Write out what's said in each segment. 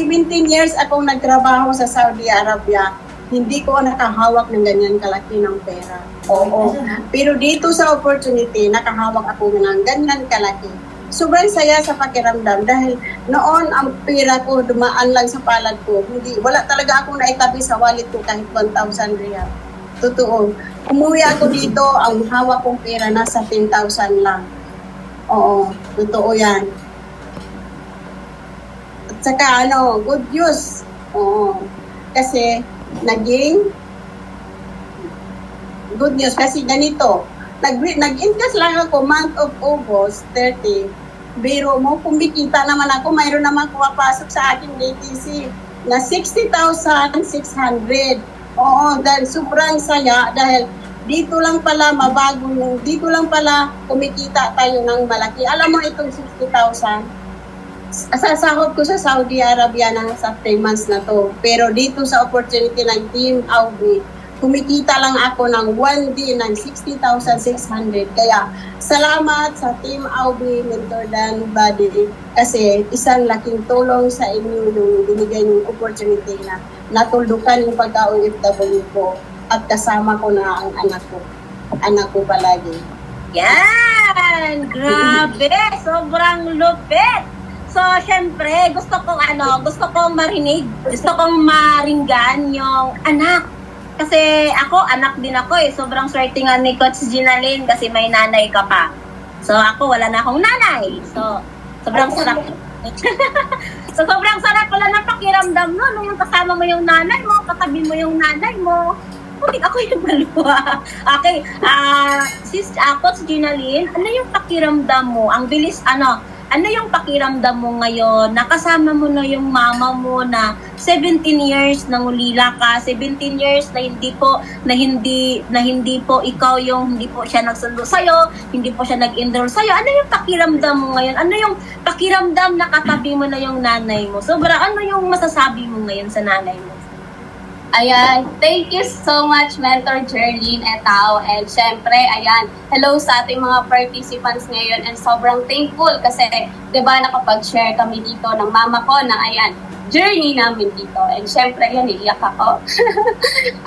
17 years akong nagtrabaho sa Saudi Arabia, hindi ko nakahawak ng ganyan kalaki ng pera. Oo. Pero dito sa opportunity, nakahawak ako ng ganyan kalaki. Sobrang saya sa pakiramdam dahil noon ang pera ko dumaan lang sa palad ko. Wala talaga akong naitabi sa wallet ko kahit 1,000 riyal. Totoo. Umuwi ako dito, ang hawak kong pera nasa 10,000 lang. Oo, totoo yan. At saka good news. Oo. Kasi naging good news kasi ganito. Nag-invest lang ako month of August 30. Biro mo, kumikita naman ako, mayroon naman pumapasok sa aking DTC na 60,600. Oo, dahil sobrang saya dahil dito lang pala dito lang pala kumikita tayo ng malaki. Alam mo itong 60,000? Sasahod ko sa Saudi Arabia na sa 3 months na to. Pero dito sa opportunity ng Team Audi, kumikita lang ako ng 1 day ng 60,600. Kaya salamat sa Team Audi, Mentor Dan Body kasi isang laking tulong sa inyo yung binigay ng opportunity na natuldukan yung pagka-OFW ko at kasama ko na ang anak ko. Anak ko palagi. Yan! Grabe! Sobrang lupit! So, syempre, gusto kong marinig, gusto kong maringgan yung anak. Kasi anak din ako eh. Sobrang swerte nga ni Coach Ginalyn kasi may nanay ka pa. So, ako wala na akong nanay. So, sobrang sarap. So, sobrang sarap pala ng pakiramdam no? Nung kasama mo yung nanay mo, katabi mo yung nanay mo. Uy, ako yung maluwa. Okay, Coach Ginalyn, ano yung pakiramdam mo? Ang bilis, ano yung pakiramdam mo ngayon? Nakasama mo na yung mama mo na 17 years nang ulila ka, 17 years na hindi po ikaw yung hindi po siya nagsundo sa'yo, hindi po siya nag-enroll sa'yo. Ano yung pakiramdam mo ngayon? Ano yung pakiramdam na katabi mo na yung nanay mo? Ano yung masasabi mo ngayon sa nanay mo? Ayan, thank you so much, Mentor Jerlyn Etao. And syempre, ayan, hello sa ating mga participants ngayon. And sobrang thankful kasi, di ba, nakapag-share kami dito ng mama ko na, ayan, journey namin dito. And syempre, ayan, iiyak ako.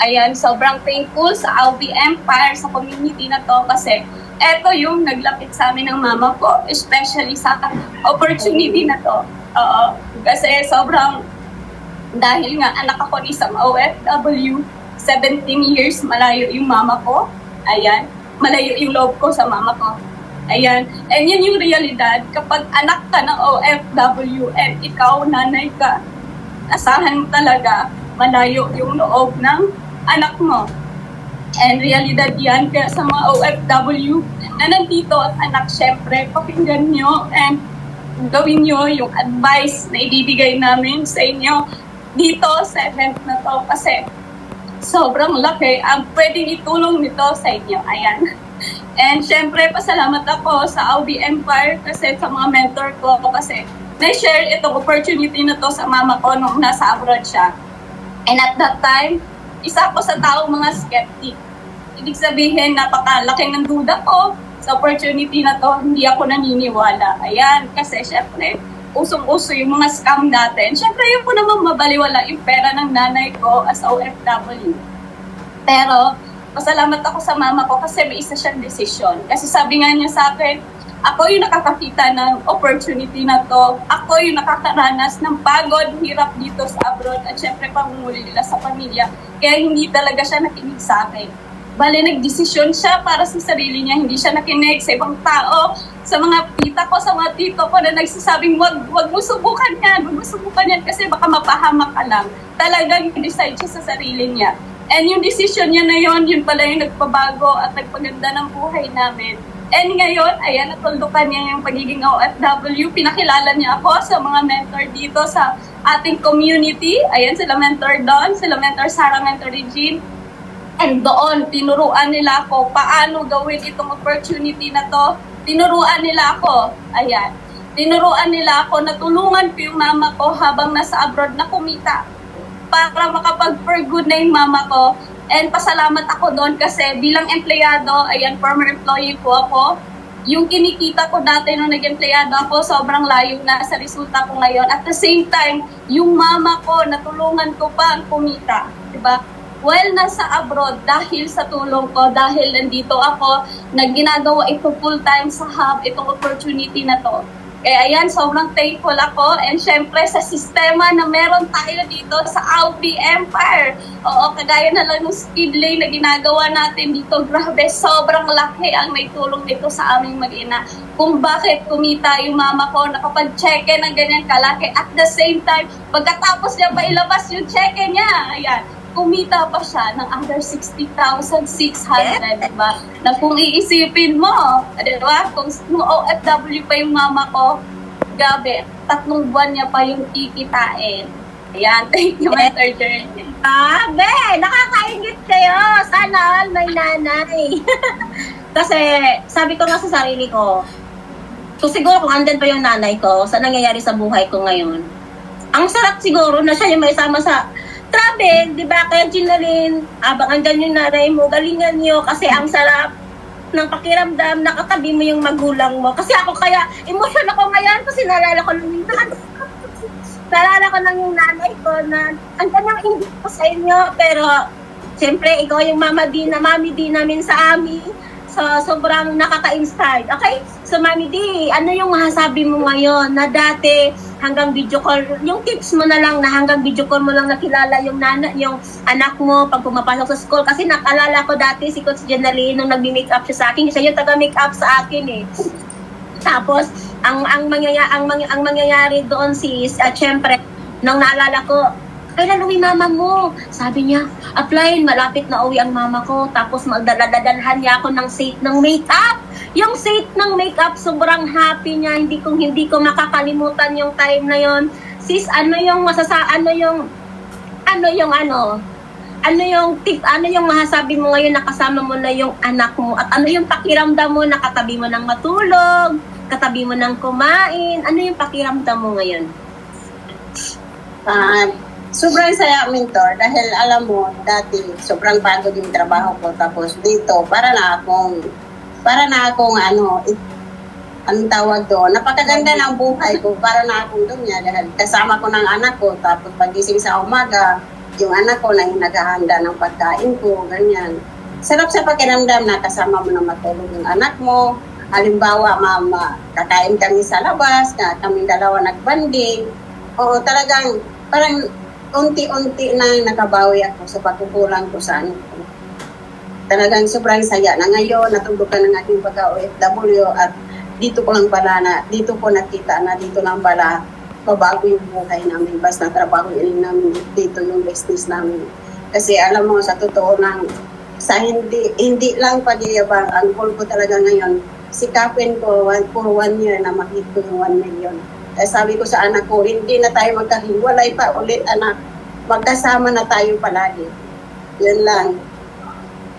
Ayan, sobrang thankful sa Audi Empire, sa community na to kasi eto yung naglapit sa amin ng mama ko, especially sa opportunity na to. Kasi sobrang dahil nga anak ako ni isang OFW, 17 years malayo yung mama ko. Ayan, malayo yung loob ko sa mama ko. Ayan, and yun yung realidad. Kapag anak ka ng OFW and ikaw, nanay ka, asahan mo talaga malayo yung loob ng anak mo. And realidad yan, kaya sa mga OFW na nandito at anak, syempre, pakinggan nyo and gawin nyo yung advice na ibibigay namin sa inyo dito sa event na to kasi sobrang laki ang pwedeng itulong nito sa inyo. Ayan. And syempre, pasalamat ako sa Audi Empire kasi sa mga mentor ko kasi na-share itong opportunity na to sa mama ko nung nasa abroad siya. And at that time, isa ako sa taong mga skeptic. Ibig sabihin, napakalaki ng duda ko sa opportunity na to, hindi ako naniniwala. Ayan, kasi syempre, usong-uso yung mga scam natin. Siyempre, yun po naman mabaliwala yung pera ng nanay ko as OFW. Pero, pasalamat ako sa mama ko kasi may isa siyang desisyon. Kasi sabi nga niya sa akin, ako yung nakakakita ng opportunity na to. Ako yung nakakaranas ng pagod, hirap dito sa abroad at siyempre pangungulila sa pamilya. Kaya hindi talaga siya nakinig sa akin. Bale, nagdesisyon siya para sa sarili niya. Hindi siya nakinig sa ibang tao, sa mga tita ko, sa mga tito ko na nagsasabing, wag mo subukan yan, wag mo subukan yan kasi baka mapahamak ka lang. Talagang decide siya sa sarili niya. And yung decision niya na yun pala yung nagpabago at nagpaganda ng buhay namin. And ngayon, ayan, natuldukan niya yung pagiging OFW. Pinakilala niya ako sa mga mentor dito sa ating community. Ayan, sila Mentor Don, sila Mentor Sarah, Mentor Regine. And doon, tinuruan nila ako paano gawin itong opportunity na to. Tinuruan nila ako, ayan, tinuruan nila ako, natulungan ko yung mama ko habang nasa abroad na kumita para makapag-for good na yung mama ko. And pasalamat ako doon kasi bilang empleyado, ayan, former employee po ako, yung kinikita ko dati nung nag-empleyado ako, sobrang layo na sa resulta ko ngayon. At the same time, yung mama ko, natulungan ko pa ang kumita. Diba? Well, nasa abroad, dahil sa tulong ko, dahil nandito ako, ginagawa ito full-time sa hub, itong opportunity na to. Kaya ayan, sobrang thankful ako. And syempre sa sistema na meron tayo dito sa Audi Empire. Oo, kagaya na lang ng speed lane na ginagawa natin dito. Grabe, sobrang laki ang naitulong nito sa aming mag-ina. Kung bakit kumita yung mama ko, nakapag-cheque ng ganyan kalaki. At the same time, pagkatapos niya pa ilabas yung cheque niya, ayan, kumita pa siya ng under 60,600, diba? Na kung iisipin mo, diba? Kung OFW pa yung mama ko, gabi, 3 buwan niya pa yung kikitain. Ayan, thank you, Mentor Journey. Grabe, nakakaingit kayo. Sana all may nanay. Kasi, sabi ko nga sa sarili ko, kung siguro kung andyan pa yung nanay ko, sa nangyayari sa buhay ko ngayon, ang sarap siguro na siya yung may sama sa travel, di ba? Kaya Ginaline, abang andyan yung nanay mo, galingan nyo kasi ang sarap ng pakiramdam, nakatabi mo yung magulang mo. Kasi ako kaya, emotion ako ngayon kasi naalala ko lang yung nanay. Naalala ko lang yung nanay ko na andyan yung hindi ko sa inyo, pero siyempre, ikaw yung mami din namin sa amin. So, sobrang nakaka-inspired. Okay? So, Mami D, ano yung masasabi mo ngayon na dati hanggang video call, yung tips mo na lang na hanggang video call mo lang nakilala yung yung anak mo pag pumapasok sa school. Kasi nakalala ko dati si Coach Jenaline nung nag-make up siya sa akin. Siya yung taga-make up sa akin eh. Tapos, ang mangyayari doon sis, syempre, nung naalala ko, kailan uwi mama mo? Sabi niya, applyin, malapit na uwi ang mama ko. Tapos magdadalhan niya ako ng set ng makeup. Yung set ng makeup, sobrang happy niya. Hindi ko makakalimutan yung time na yon. Sis, ano yung masasabi mo ngayon na kasama mo na yung anak mo? At ano yung pakiramdam mo na katabi mo ng matulog, katabi mo ng kumain? Ano yung pakiramdam mo ngayon? Sobrang saya, Mentor, dahil alam mo, dati sobrang pagod yung trabaho ko, tapos dito, para na akong anong tawag doon, napakaganda ng buhay ko, para na akong doon niya, dahil kasama ko ng anak ko, tapos pagising sa umaga, yung anak ko na yung naghahanda ng pagkain ko, ganyan. Sarap sa pakiramdam na kasama mo na matulog yung anak mo. Halimbawa, mama, kakain kami sa labas, kami dalawa nagbanding. Oo, talagang, parang unti-unti na nakabawi ako sa pagkukulang ko sa anak ko. Talagang sobrang saya na ngayon, natulog ka ng aking pagka-OFW at dito ko nakita na dito lang pala mabago yung buhay namin. Basta trabaho yun namin dito yung business namin. Kasi alam mo, sa totoo lang, sa hindi lang pag-iabang, ang goal ko talaga ngayon, sikapin ko for 1 year na makita ko yung 1 million. Eh, sabi ko sa anak ko, hindi na tayo magkahiwalay pa ulit, anak. Magkasama na tayo palagi. Yun lang.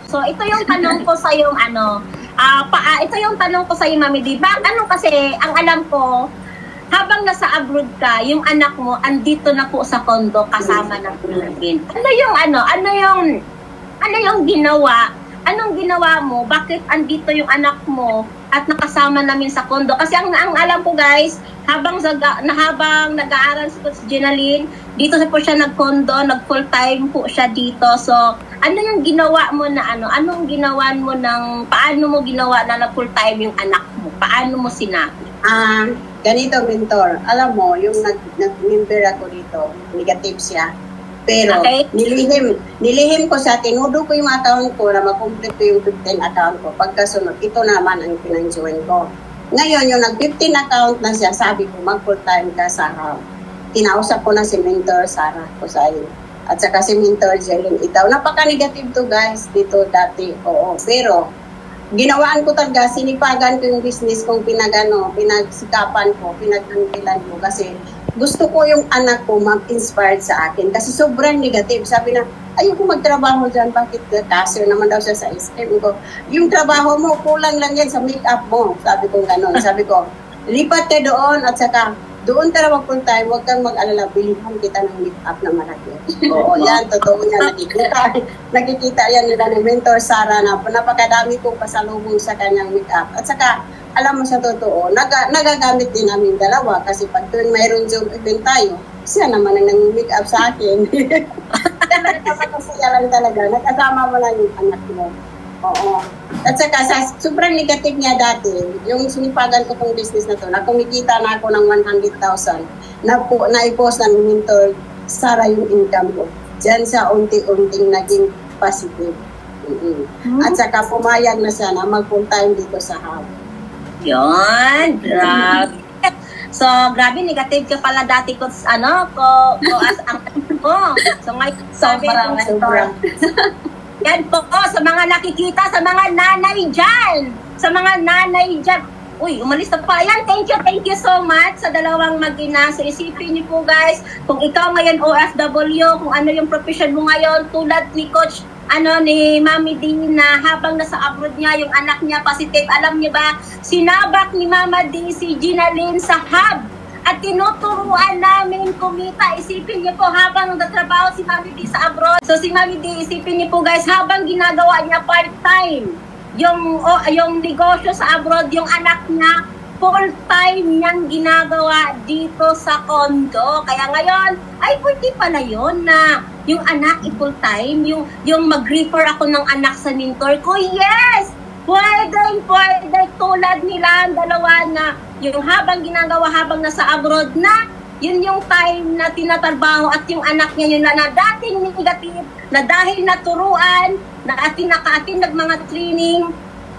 So, ito yung tanong ko sa yung ito yung tanong ko sa iyo, Mami D. Kasi, ang alam ko, habang nasa abroad ka, yung anak mo, andito na po sa condo, kasama ng Philippines. Ano yung ginawa? Anong ginawa mo? Bakit andito yung anak mo at nakasama namin sa condo? Kasi ang alam ko guys, habang nag-aaral si Coach Jenaline, dito po siya nag-condo, nag-full time po siya dito. So, ano yung ginawa mo na anong ginawa mo paano mo ginawa na full time yung anak mo? Paano mo sinabi? Ganito, Mentor. Alam mo, yung nag-member ako dito, negative siya. Pero, okay, nilihim ko sa tinudo ko yung account ko na mag-complete ko yung 15 account ko. Pagkasunod, ito naman ang pinanjoin ko. Ngayon, yung nag-15 account na siya, sabi ko, mag-full time ka sa kinausap ko na si Mentor Sarah ko sa iyo. At saka si Mentor Jeline Itaw. Napaka-negative to guys dito dati. Oo. Pero, ginawaan ko talaga, sinipagan ko yung business kong pinagsikapan ko, pinagtangkilan ko. Kasi, gusto ko yung anak ko mag-inspired sa akin kasi sobrang negative. Sabi na, ayoko magtrabaho dyan, bakit cashier naman daw siya sa SM ko. Yung trabaho mo, kulang lang yan sa make-up mo. Sabi ko gano'n. Sabi ko, lipat ka doon at saka doon ka na mag-full time, huwag kang mag-alala, bilihan kita ng make-up na malaki. Oo, yan, totoo yan, nakikita yan nila ni Mentor Sarah na napakadami kong pasalubong sa kanyang make-up. At saka, alam mo sa totoo, nagagamit din namin dalawa kasi pag tuwing mayroong Zoom event tayo, siya naman ang nang-make up sa akin. Napakasaya lang talaga. Nakasama mo lang yung anak mo. Oo. At saka sobrang negative niya dati, yung sinipagan ko tong business na to, na kumikita na ako ng 100,000, na-i-post ng mentor, Sara yung income ko. Diyan sa unti-unting naging positive. At saka pumayag na siya na mag-full time dito sa hub. Yun, grabe. So, grabe, negative ka pala dati ko, as ang ko. So, ngayon, sabi Sobrang. Yan po, sa mga nakikita, sa mga nanay dyan. Sa mga nanay dyan. Uy, umalis na pa. Yan, thank you so much sa dalawang mag-ina. So, isipin niyo po guys, kung ikaw ngayon OFW, kung ano yung profession mo ngayon, tulad ni Coach ni Mami D na habang nasa abroad niya, yung anak niya positive, alam niyo ba, sinabak ni Mama D si Gina Lynn sa hub at tinuturuan namin kumita. Isipin niyo po habang nagtatrabaho si Mami D sa abroad. So si Mami D, isipin niyo po guys, habang ginagawa niya part-time yung negosyo sa abroad, yung anak niya full-time niyang ginagawa dito sa condo. Kaya ngayon, ay pwede pala yun na yung anak full-time, yung mag-refer ako ng anak sa mentor ko. Yes! Pwede tulad nila ang dalawa na yung habang ginagawa habang nasa abroad na, yun yung time na tinatrabaho at yung anak niya yun na dating negative, na dahil naturuan, na nakaatin mga training,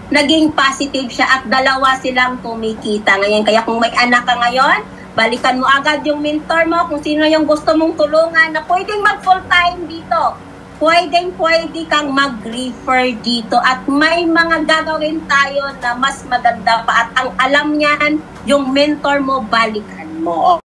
naging positive siya at dalawa silang kumikita ngayon. Kaya kung may anak ka ngayon, balikan mo agad yung mentor mo kung sino yung gusto mong tulungan na pwedeng mag full time dito. Pwede kang mag-refer dito at may mga gagawin tayo na mas maganda pa at ang alam niyan, yung mentor mo, balikan mo.